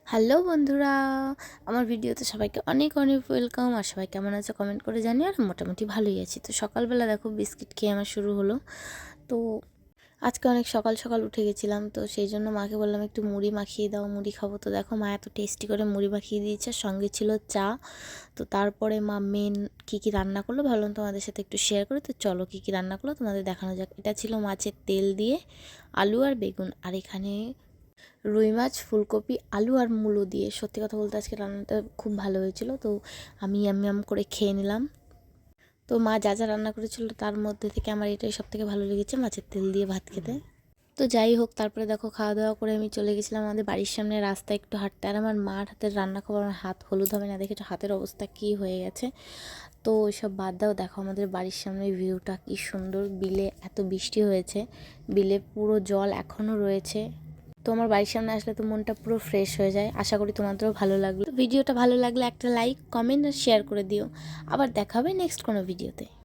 Hello বন্ধুরা, আমার ভিডিওতে সবাইকে অনেক অনেক ওয়েলকাম। আর সবাই কেমন আছে কমেন্ট করে জানিও। আর মোটামুটি ভালোই আছি। তো সকালবেলা দেখো বিস্কিট খেয়ে আমার শুরু হলো। তো আজকে অনেক সকাল সকাল উঠে গেছিলাম, তো সেই জন্য মাকে বললাম একটু মুড়ি মাখিয়ে দাও, মুড়ি খাবো। তো দেখো মা এত টেস্টি করে মুড়ি মাখিয়ে দিয়েছে, সঙ্গে ছিল চা। তো তারপরে মা মেন কী কী রান্না করলো ভাবলাম তোমাদের সাথে একটু শেয়ার করি। তো চলো কী কী রান্না করলো তোমাদের দেখানো যাক। এটা ছিল মাছের তেল দিয়ে আলু আর বেগুন, আর এখানে রুই মাছ, ফুলকপি, আলু আর মূলো দিয়ে। সত্যি কথা বলতে আজকে রান্নাটা খুব ভালো হয়েছিল। তো আমি করে খেয়ে নিলাম। তো মা যা যা রান্না করেছিল তার মধ্যে থেকে আমার এটাই সবথেকে ভালো লেগেছে, মাছের তেল দিয়ে ভাত খেতে। তো যাই হোক, তারপরে দেখো খাওয়া দাওয়া করে আমি চলে গেছিলাম আমাদের বাড়ির সামনে রাস্তায় একটু হাঁটতে। আর আমার মার হাতের রান্না খাবার, আমার হাত হলুদ হবে না, দেখেছো হাতের অবস্থা কী হয়ে গেছে। তো ওইসব বাদ দাও, দেখো আমাদের বাড়ির সামনে ভিউটা কী সুন্দর। বিলে এত বৃষ্টি হয়েছে, বিলে পুরো জল এখনও রয়েছে। তো আমার বাড়ির সামনে আসলে তো মনটা পুরো ফ্রেশ হয়ে যায়। আশা করি তোমাদেরও ভালো লাগলো। ভিডিওটা ভালো লাগলে একটা লাইক, কমেন্ট আর শেয়ার করে দিও। আবার দেখা হবে নেক্সট কোনো ভিডিওতে।